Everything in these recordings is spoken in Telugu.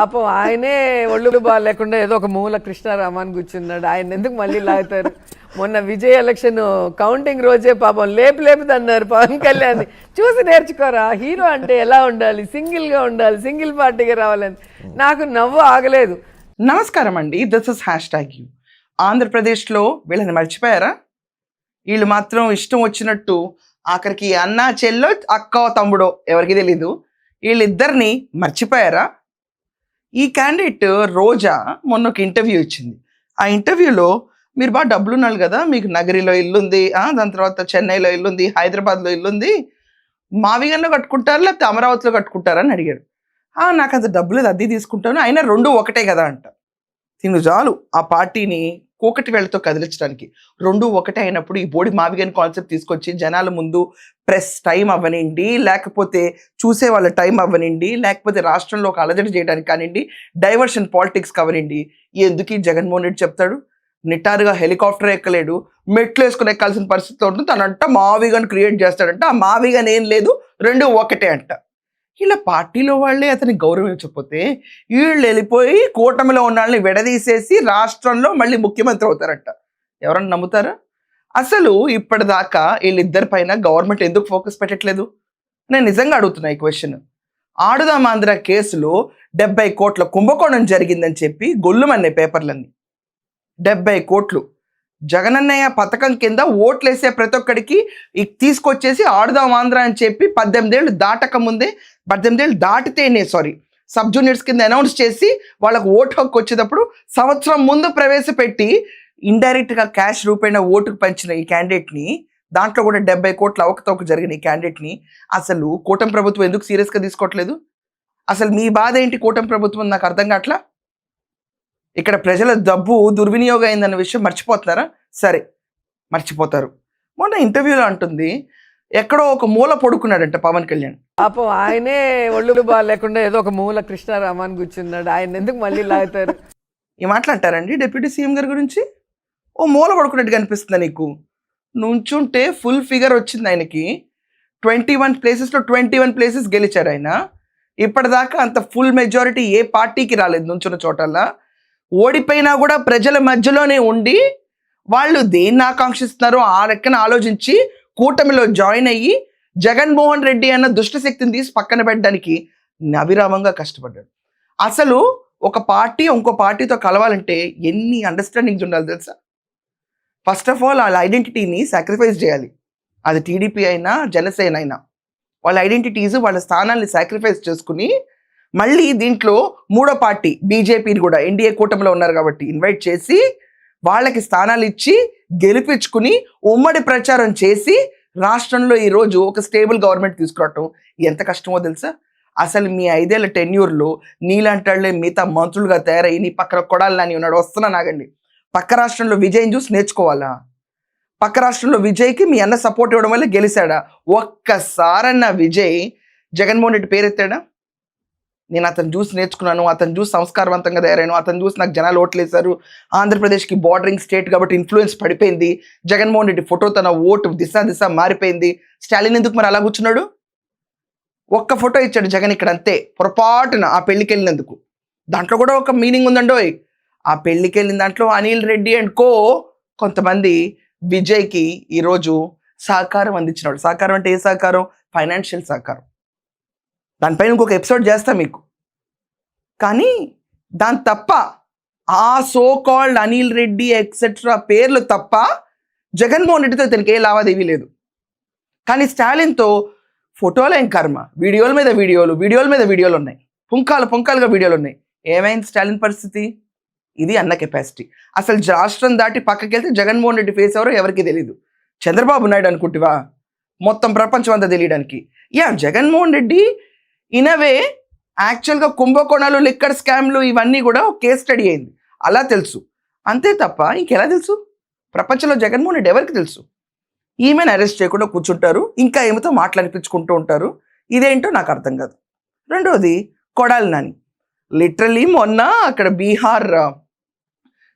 పాపం ఆయనే ఒళ్ళు బాగాలేకుండా ఏదో ఒక మూల కృష్ణారామాన్ కూర్చున్నాడు. ఆయన ఎందుకు మళ్ళీ లాగుతారు? మొన్న విజయ్ ఎలక్షన్ కౌంటింగ్ రోజే పాపం లేపుదన్నారు పవన్ కళ్యాణ్. చూసి నేర్చుకోరా, హీరో అంటే ఎలా ఉండాలి, సింగిల్ గా ఉండాలి, సింగిల్ పార్టీగా రావాలని. నాకు నవ్వు ఆగలేదు. నమస్కారం అండి, దిస్ ఇస్ #you. ఆంధ్రప్రదేశ్లో వీళ్ళని మర్చిపోయారా? వీళ్ళు మాత్రం ఇష్టం వచ్చినట్టు ఆఖరికి అన్న చెల్లో అక్క తమ్ముడో ఎవరికి తెలీదు, వీళ్ళిద్దరిని మర్చిపోయారా? ఈ క్యాండిడేట్ రోజా మొన్న ఒక ఇంటర్వ్యూ ఇచ్చింది. ఆ ఇంటర్వ్యూలో మీరు బాగా డబ్బులు ఉన్నారు కదా, మీకు నగరిలో ఇల్లుంది, దాని తర్వాత చెన్నైలో ఇల్లుంది, హైదరాబాద్లో ఇల్లుంది, మావిగన్లో కట్టుకుంటారా లేకపోతే అమరావతిలో కట్టుకుంటారా అని అడిగాడు. నాకు అంత డబ్బులు లేదు, అద్దె తీసుకుంటాను, అయినా రెండు ఒకటే కదా అంట. తిను చాలు ఆ పార్టీని కోకటి వేళ్లతో కదిలించడానికి. రెండు ఒకటే అయినప్పుడు ఈ బోడి మావిగన్ కాన్సెప్ట్ తీసుకొచ్చి జనాల ముందు ప్రెస్ టైం అవ్వనిండి, లేకపోతే చూసే వాళ్ళ టైం అవ్వనిండి, లేకపోతే రాష్ట్రంలో ఒక అలజడి చేయడానికి కానివ్వండి, డైవర్షన్ పాలిటిక్స్ కవరండి. ఎందుకు జగన్మోహన్ రెడ్డి చెప్తాడు? నిటారుగా హెలికాప్టర్ ఎక్కలేడు, మెట్లు వేసుకుని ఎక్కాల్సిన పరిస్థితిలో ఉంటుంది. తనంట మావిగన్ క్రియేట్ చేస్తాడంట. ఆ మావిగన్ ఏం లేదు, రెండు ఒకటే అంట. ఇలా పార్టీలో వాళ్ళే అతనికి గౌరవించకపోతే వీళ్ళు వెళ్ళిపోయి కూటమిలో ఉన్న వాళ్ళని విడదీసేసి రాష్ట్రంలో మళ్ళీ ముఖ్యమంత్రి అవుతారంట. ఎవరన్నా నమ్ముతారా? అసలు ఇప్పటిదాకా వీళ్ళిద్దరి పైన గవర్నమెంట్ ఎందుకు ఫోకస్ పెట్టట్లేదు? నేను నిజంగా అడుగుతున్నా ఈ క్వశ్చన్. ఆడుదాం ఆంధ్ర కేసులో 70 కోట్ల కుంభకోణం జరిగిందని చెప్పి గొల్లుమన్నాయి పేపర్లన్నీ. 70 కోట్లు జగనన్నయ్య పథకం కింద ఓట్లేసే ప్రతి ఒక్కడికి తీసుకొచ్చేసి ఆడుదాం ఆంధ్ర అని చెప్పి 18 ఏళ్ళు దాటక ముందే, 18 ఏళ్ళు దాటితేనే సబ్ జూనియర్స్ కింద అనౌన్స్ చేసి వాళ్ళకు ఓటు హక్కు వచ్చేటప్పుడు సంవత్సరం ముందు ప్రవేశపెట్టి ఇండైరెక్ట్గా క్యాష్ రూపేణ ఓటుకు పంచిన ఈ క్యాండిడేట్ని, దాంట్లో కూడా 70 కోట్ల అవకతవక జరిగిన ఈ క్యాండిడేట్ని అసలు కూటమి ప్రభుత్వం ఎందుకు సీరియస్గా తీసుకోవట్లేదు? అసలు మీ బాధ ఏంటి కూటమి ప్రభుత్వం? నాకు అర్థం కావట్లా. ఇక్కడ ప్రజల డబ్బు దుర్వినియోగం అయిందన్న విషయం మర్చిపోతున్నారా? సరే, మర్చిపోతారు. మొన్న ఇంటర్వ్యూలో అంటుంది ఎక్కడో ఒక మూల పడుకున్నాడంట పవన్ కళ్యాణ్. పాపం ఆయనే ఒళ్ళు బాగాలేకుండా ఏదో ఒక మూల కృష్ణారామాన్ కూర్చున్నాడు. ఆయన ఎందుకు మళ్ళీ లాగుతారు? ఈ మాట్లాంటారండి డిప్యూటీ సీఎం గారి గురించి? ఓ మూల పడుకున్నట్టు కనిపిస్తుందా నీకు? నుంచుంటే ఫుల్ ఫిగర్ వచ్చింది ఆయనకి. 21 ప్లేసెస్లో 21 ప్లేసెస్ గెలిచారు ఆయన. ఇప్పటిదాకా అంత ఫుల్ మెజారిటీ ఏ పార్టీకి రాలేదు నుంచున్న చోటల్లా. ఓడిపోయినా కూడా ప్రజల మధ్యలోనే ఉండి వాళ్ళు దేన్ని ఆకాంక్షిస్తున్నారో ఆ లెక్కన ఆలోచించి కూటమిలో జాయిన్ అయ్యి జగన్మోహన్ రెడ్డి అన్న దుష్టశక్తిని తీసి పక్కన పెట్టడానికి అవిరామంగా కష్టపడ్డాడు. అసలు ఒక పార్టీ ఇంకో పార్టీతో కలవాలంటే ఎన్ని అండర్స్టాండింగ్స్ ఉండాలి తెలుసా? ఫస్ట్ ఆఫ్ ఆల్ వాళ్ళ ఐడెంటిటీని సాక్రిఫైస్ చేయాలి. అది టీడీపీ అయినా జనసేన అయినా వాళ్ళ ఐడెంటిటీస్ వాళ్ళ స్థానాల్ని సాక్రిఫైస్ చేసుకుని మళ్ళీ దీంట్లో మూడో పార్టీ బీజేపీని కూడా ఎన్డీఏ కూటమిలో ఉన్నారు కాబట్టి ఇన్వైట్ చేసి వాళ్ళకి స్థానాలు ఇచ్చి గెలిపించుకుని ఉమ్మడి ప్రచారం చేసి రాష్ట్రంలో ఈరోజు ఒక స్టేబుల్ గవర్నమెంట్ తీసుకురావటం ఎంత కష్టమో తెలుసా? అసలు మీ 5 ఏళ్ల టెన్యూర్లో నీలాంటి వాళ్ళే మిగతా మంత్రులుగా తయారయ్యి నీ పక్కన కొడాలని ఉన్నాడు. వస్తున్నా నాగండి. పక్క రాష్ట్రంలో విజయ్ని చూసి నేర్చుకోవాలా? పక్క రాష్ట్రంలో విజయ్కి మీ అన్న సపోర్ట్ ఇవ్వడం వల్ల గెలిచాడా? ఒక్కసారన్న విజయ్ జగన్మోహన్ రెడ్డి పేరెత్తాడా? నేను అతను చూసి నేర్చుకున్నాను, అతను చూసి సంస్కారవంతంగా తయారాను, అతను చూసి నాకు జనాలు ఓట్లేశారు, ఆంధ్రప్రదేశ్కి బార్డరింగ్ స్టేట్ కాబట్టి ఇన్ఫ్లుయెన్స్ పడిపోయింది, జగన్మోహన్ రెడ్డి ఫోటో తన ఓటు దిశ మారిపోయింది. స్టాలిన్ ఎందుకు మరి అలా కూర్చున్నాడు? ఒక్క ఫోటో ఇచ్చాడు జగన్ ఇక్కడ అంతే, పొరపాటున ఆ పెళ్లికి వెళ్ళినందుకు. దాంట్లో కూడా ఒక మీనింగ్ ఉందండోయ్. ఆ పెళ్లికి వెళ్ళిన దాంట్లో అనిల్ రెడ్డి అండ్ కో కొంతమంది విజయ్కి ఈరోజు సహకారం అందించినాడు. సహకారం అంటే ఏ సహకారం? ఫైనాన్షియల్ సహకారం. దానిపైన ఇంకొక ఎపిసోడ్ చేస్తా మీకు. కానీ దాని తప్ప ఆ so called Anil Reddy etcetera పేర్లు తప్ప జగన్మోహన్ రెడ్డితో తనకి ఏ లావాదేవీ లేదు. కానీ స్టాలిన్తో ఫోటోలు ఏం కర్మ, వీడియోల మీద వీడియోలు ఉన్నాయి, పుంకాలుగా వీడియోలు ఉన్నాయి. ఏమైంది స్టాలిన్ పరిస్థితి? ఇది అన్న కెపాసిటీ. అసలు రాష్ట్రం దాటి పక్కకి వెళ్తే జగన్మోహన్ రెడ్డి ఫేస్ ఎవరో ఎవరికి తెలియదు. చంద్రబాబు నాయుడు అనుకుంటువా మొత్తం ప్రపంచం అంతా తెలియడానికి? జగన్మోహన్ రెడ్డి ఇనవే యాక్చువల్గా కుంభకోణాలు, లిక్కర్ స్కామ్లు ఇవన్నీ కూడా ఒక కేస్ స్టడీ అయింది, అలా తెలుసు. అంతే తప్ప ఇంకెలా తెలుసు? ప్రపంచంలో జగన్మోహన్ రెడ్డి ఎవరికి తెలుసు? ఈమెను అరెస్ట్ చేయకుండా కూర్చుంటారు, ఇంకా ఏమితో మాట్లాడిపించుకుంటూ ఉంటారు. ఇదేంటో నాకు అర్థం కాదు. రెండోది కొడాలి నాని. లిటరలీ మొన్న అక్కడ Bihar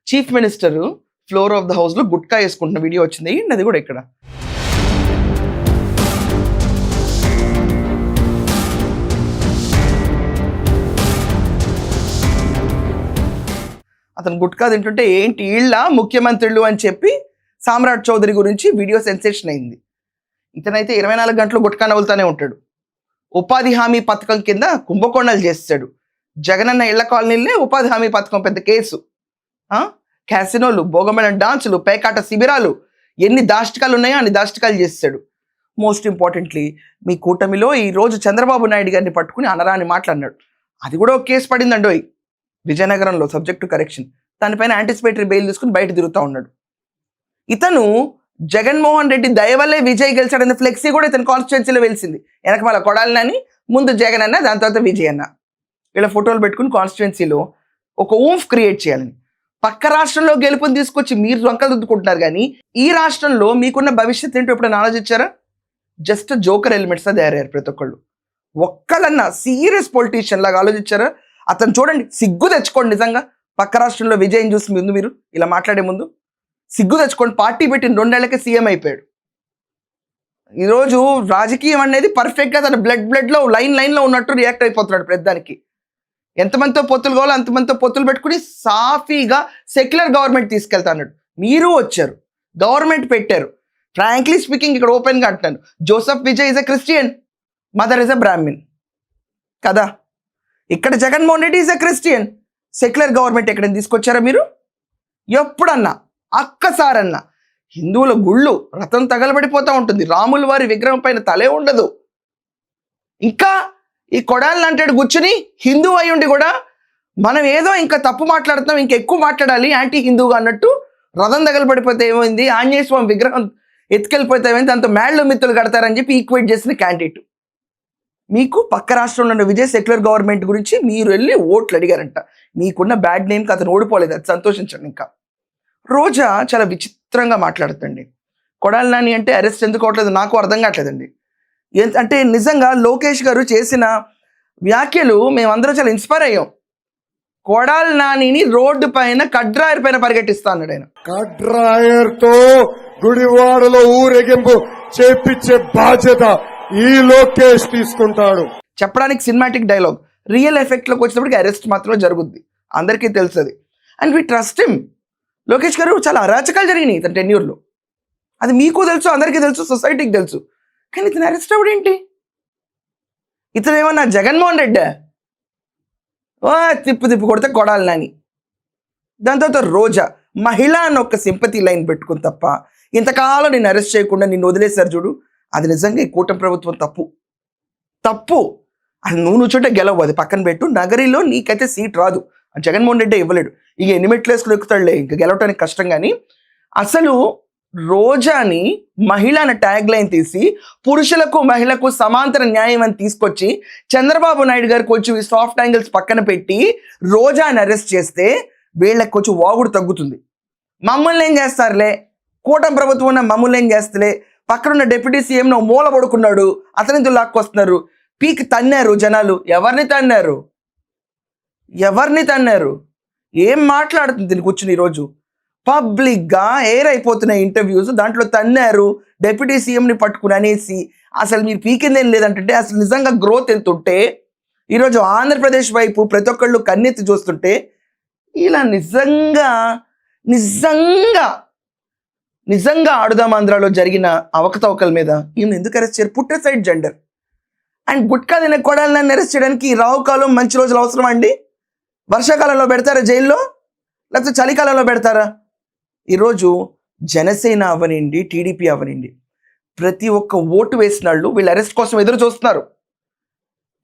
chief minister floor of the హౌస్లో గుట్కా వేసుకుంటున్న వీడియో వచ్చింది. అది కూడా ఇక్కడ అతను గుట్కా తింటుంటే ఏంటి వీళ్ళ ముఖ్యమంత్రులు అని చెప్పి సామ్రాట్ చౌదరి గురించి వీడియో సెన్సేషన్ అయింది. ఇతనైతే 24 గంటలు గుట్కా నవ్వులుతూనే ఉంటాడు. ఉపాధి హామీ పథకం కింద కుంభకోణాలు చేస్తాడు. జగనన్న ఇళ్ల కాలనీలే ఉపాధి హామీ పథకం పెద్ద కేసు. క్యాసినోలు, భోగమైన డాన్సులు, పేకాట శిబిరాలు, ఎన్ని దాష్టికాలు ఉన్నాయో అన్ని దాష్టికాలు చేస్తాడు. మోస్ట్ ఇంపార్టెంట్లీ మీ కూటమిలో ఈరోజు చంద్రబాబు నాయుడు గారిని పట్టుకుని అనరాని మాట్లాడినాడు. అది కూడా ఒక కేసు పడిందండోయ్ విజయనగరంలో, సబ్జెక్ట్ టు కరెక్షన్. దానిపైన యాంటిసిపేటరీ బెయిల్ తీసుకుని బయట తిరుగుతూ ఉన్నాడు. ఇతను జగన్మోహన్ రెడ్డి దయవల్లే విజయ్ గెలిచాడన్న ఫ్లెక్సీ కూడా ఇతను కాన్స్టిట్యున్సీలో వెలిసింది. వెనక మళ్ళీ కొడాలని, ముందు జగన్ అన్న, దాని తర్వాత విజయ్ అన్న, ఇలా ఫోటోలు పెట్టుకుని కాన్స్టిట్యున్సీలో ఒక ఊంఫ్ క్రియేట్ చేయాలని. పక్క రాష్ట్రంలో గెలుపుని తీసుకొచ్చి మీరు వంకలు దిద్దుకుంటున్నారు, కానీ ఈ రాష్ట్రంలో మీకున్న భవిష్యత్ ఏంటో ఎప్పుడైనా ఆలోచించారా? జస్ట్ జోకర్ ఎలిమెంట్స్గా తయారయ్యారు ప్రతి ఒక్కళ్ళు. ఒక్కళ్ళన్నా సీరియస్ పొలిటీషియన్ లాగా ఆలోచించారా? అతను చూడండి, సిగ్గు తెచ్చుకోండి నిజంగా. పక్క రాష్ట్రంలో విజయం చూసి ముందు మీరు ఇలా మాట్లాడే ముందు సిగ్గు తెచ్చుకోండి. పార్టీ పెట్టిన 2 ఏళ్లకే సీఎం అయిపోయాడు. ఈరోజు రాజకీయం అనేది పర్ఫెక్ట్గా తన బ్లడ్లో లైన్లో ఉన్నట్టు రియాక్ట్ అయిపోతున్నాడు ప్రతిదానికి. ఎంతమందితో పొత్తులు కావాలో అంతమందితో పొత్తులు పెట్టుకుని సాఫీగా సెక్యులర్ గవర్నమెంట్ తీసుకెళ్తాడు. మీరు వచ్చారు, గవర్నమెంట్ పెట్టారు. ఫ్రాంక్లీ స్పీకింగ్ ఇక్కడ ఓపెన్గా అంటున్నాను, Joseph Vijay is a Christian, mother is a Brahmin కదా. ఇక్కడ Jaganmohan Reddy is a Christian. Secular government ఎక్కడైనా తీసుకొచ్చారా మీరు? ఎప్పుడన్నా అక్కసారన్నా హిందువుల గుళ్ళు రథం తగలబడిపోతూ ఉంటుంది, రాముల వారి విగ్రహం పైన తలే ఉండదు. ఇంకా ఈ కొడాలని అంటాడు కూర్చుని హిందూ అయి ఉండి కూడా మనం ఏదో ఇంకా తప్పు మాట్లాడుతున్నాం, ఇంకా ఎక్కువ మాట్లాడాలి యాంటీ హిందూగా అన్నట్టు. రథం తగలబడిపోతే ఏమైంది, ఆంజనేయ స్వామి విగ్రహం ఎత్తుకెళ్ళిపోతే ఏమైంది, దాంతో మేళ్ళు మిత్తులు కడతారని చెప్పి ఈక్వేట్ చేసిన క్యాండిడేట్. మీకు పక్క రాష్ట్రంలో ఉన్న విజయ్ సెక్యులర్ గవర్నమెంట్ గురించి మీరు వెళ్ళి ఓట్లు అడిగారంట. మీకున్న బ్యాడ్ నేమ్కి అతను ఓడిపోలేదు, అది సంతోషించండి. ఇంకా రోజా చాలా విచిత్రంగా మాట్లాడుతుంది. కొడాలి నాని అంటే అరెస్ట్ ఎందుకు అవట్లేదు నాకు అర్థం కావట్లేదండి. అంటే నిజంగా లోకేష్ గారు చేసిన వ్యాఖ్యలు మేమందరం చాలా ఇన్స్పైర్ అయ్యాం. కొడాలి నానిని రోడ్డు పైన కడ్రాయర్ పైన పరిగెట్టిస్తా అన్నాడు ఆయన. కడ్రాయర్ తో గుడివాడలో ఊరేగింపు చేపించే బాధ్యత ఈ లోకేష్ తీసుకుంటాడు. చెప్పడానికి సినిమాటిక్ డైలాగ్, రియల్ ఎఫెక్ట్ లోకి వచ్చినప్పటికి అరెస్ట్ మాత్రమే జరుగుద్ది, అందరికీ తెలుస్తుంది. And we trust him. Lokesh గారు చాలా అరాచకాలు జరిగినాయి ఇతని టెన్యూర్లో, అది మీకు తెలుసు, అందరికీ తెలుసు, సొసైటీకి తెలుసు. కానీ ఇతను అరెస్ట్ అవ్వడేంటి? ఇతను ఏమన్నా జగన్మోహన్ రెడ్డి తిప్పు కొడితే కొడాలి నాని. దాని తర్వాత రోజా మహిళ అని ఒక సింపతి లైన్ పెట్టుకుని తప్ప ఇంతకాలం నేను అరెస్ట్ చేయకుండా నిన్ను వదిలేశారు చూడు, అది నిజంగా ఈ కూటమి ప్రభుత్వం తప్పు. అది నువ్వు చోట గెలవు, అది పక్కన పెట్టు. నగరిలో నీకైతే సీట్ రాదు, జగన్మోహన్ రెడ్డి ఇవ్వలేడు. ఇక ఎన్ని మెట్లు వేసుకుని ఎక్కుతాడులే, ఇంకా గెలవటానికి కష్టం. కానీ అసలు రోజాని మహిళ అనే ట్యాగ్ లైన్ తీసి పురుషులకు మహిళకు సమాంతర న్యాయం అని తీసుకొచ్చి చంద్రబాబు నాయుడు గారు కొంచెం ఈ సాఫ్ట్ యాంగిల్స్ పక్కన పెట్టి రోజాని అరెస్ట్ చేస్తే వీళ్ళకి కొంచెం వాగుడు తగ్గుతుంది. మమ్మల్ని ఏం చేస్తారులే, కూటమి ప్రభుత్వం ఉన్న మమ్మల్ని ఏం చేస్తలే, పక్కనున్న డిప్యూటీ సీఎం మూల పడుకున్నాడు, అతనితో లాక్కొస్తున్నారు, పీక్ తన్నారు జనాలు. ఎవరిని తన్నారు? ఏం మాట్లాడుతుంది దీన్ని కూర్చుని? ఈరోజు పబ్లిక్గా ఎయిర్ అయిపోతున్నాయి ఇంటర్వ్యూస్, దాంట్లో తన్నారు డిప్యూటీ సీఎంని పట్టుకుని అనేసి. అసలు మీరు పీకిందేం లేదంటే అసలు నిజంగా గ్రోత్ ఎంత ఉంటే ఈరోజు ఆంధ్రప్రదేశ్ వైపు ప్రతి ఒక్కళ్ళు కన్నెత్తి చూస్తుంటే ఇలా నిజంగా ఆడుదాం ఆంధ్రాలో జరిగిన అవకతవకల మీద ఈయన ఎందుకు అరెస్ట్ చేయరు? పుట్టే సైడ్ జెండర్ అండ్ గుట్కా తినే కొడాలని అరెస్ట్ చేయడానికి రావు కాలం మంచి రోజులు అవసరం అండి? వర్షాకాలంలో పెడతారా జైల్లో, లేకపోతే చలికాలంలో పెడతారా? ఈరోజు జనసేన అవనండి, టీడీపీ అవనండి, ప్రతి ఒక్క ఓటు వేసిన వాళ్ళు వీళ్ళ అరెస్ట్ కోసం ఎదురు చూస్తున్నారు.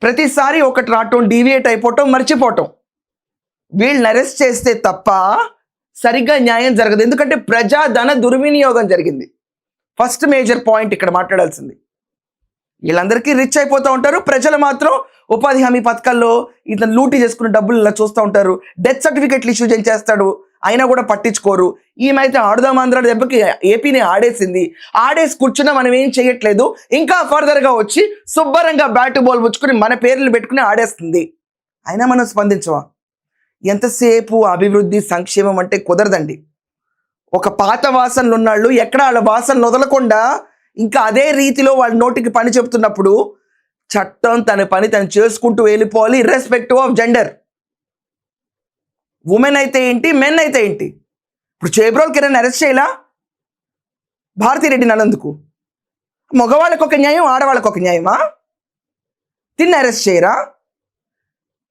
ప్రతిసారి ఒకటి రావటం, డీవియేట్ అయిపోవటం, మర్చిపోవటం. వీళ్ళని అరెస్ట్ చేస్తే తప్ప సరిగ్గా న్యాయం జరగదు. ఎందుకంటే ప్రజాధన దుర్వినియోగం జరిగింది. ఫస్ట్ మేజర్ పాయింట్ ఇక్కడ మాట్లాడాల్సింది. వీళ్ళందరికీ రిచ్ అయిపోతూ ఉంటారు, ప్రజలు మాత్రం ఉపాధి హామీ పథకాల్లో ఇతను లూటీ చేసుకున్న డబ్బులు ఇలా చూస్తూ ఉంటారు. డెత్ సర్టిఫికెట్లు ఇష్యూ చేస్తాడు, అయినా కూడా పట్టించుకోరు. ఈమెయితే ఆడుదాం ఆంధ్ర దెబ్బకి ఏపీని ఆడేసి కూర్చున్నా మనం ఏం చేయట్లేదు. ఇంకా ఫర్దర్గా వచ్చి శుభ్రంగా బ్యాట్ బాల్ పుచ్చుకుని మన పేర్లు పెట్టుకుని ఆడేస్తుంది. అయినా మనం స్పందించవా? ఎంతసేపు అభివృద్ధి సంక్షేమం అంటే కుదరదండి. ఒక పాత వాసనలు ఉన్నాళ్ళు ఎక్కడ వాళ్ళ వాసనలు వదలకుండా ఇంకా అదే రీతిలో వాళ్ళ నోటికి పని చెప్తున్నప్పుడు చట్టం తన పని తను చేసుకుంటూ వెళ్ళిపోవాలి, ఇర్రెస్పెక్టివ్ ఆఫ్ జెండర్. ఉమెన్ అయితే ఏంటి, మెన్ అయితే ఏంటి? ఇప్పుడు చేబ్రోల్ కిరణ్ అరెస్ట్ చేయలా భారతిరెడ్డి నందుకు? మగవాళ్ళకి ఒక న్యాయం, ఆడవాళ్ళకి ఒక న్యాయమా? తిన్న అరెస్ట్ చేయరా?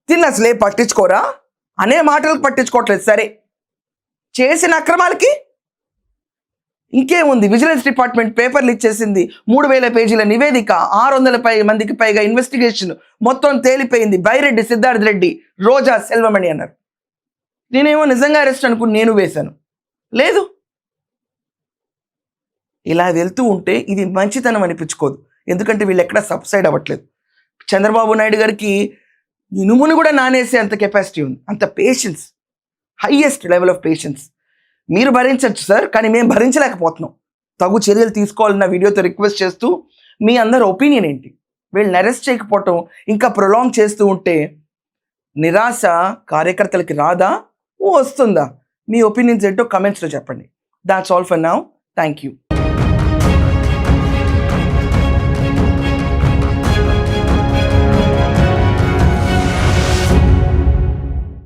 తిన్న అసలే పట్టించుకోరా? అనే మాటలకు పట్టించుకోవట్లేదు. సరే, చేసిన అక్రమాలకి ఇంకేముంది? విజిలెన్స్ డిపార్ట్మెంట్ పేపర్లు ఇచ్చేసింది, 3000 పేజీల నివేదిక, 600 మందికి పైగా ఇన్వెస్టిగేషన్, మొత్తం తేలిపోయింది. బైరెడ్డి, సిద్ధార్థ్ రెడ్డి, రోజా, సెల్వమణి అన్నారు. నేనేమో నిజంగా అరెస్ట్ అనుకుని నేను వేశాను. లేదు, ఇలా వెళ్తూ ఉంటే ఇది మంచితనం అనిపించుకోదు. ఎందుకంటే వీళ్ళు ఎక్కడ సబ్సైడ్ అవ్వట్లేదు. చంద్రబాబు నాయుడు గారికి ఇనుమును కూడా నానేసే అంత కెపాసిటీ ఉంది, అంత patience, highest level of patience. మీరు భరించవచ్చు సార్, కానీ మేము భరించలేకపోతున్నాం. తగు చర్యలు తీసుకోవాలన్న వీడియోతో రిక్వెస్ట్ చేస్తూ, మీ అందరి ఒపీనియన్ ఏంటి? వీళ్ళని అరెస్ట్ చేయకపోవటం, ఇంకా ప్రొలాంగ్ చేస్తూ ఉంటే నిరాశ కార్యకర్తలకి రాదా, వస్తుందా? మీ ఒపీనియన్స్ ఏంటో కమెంట్స్లో చెప్పండి. That's all for now. Thank you.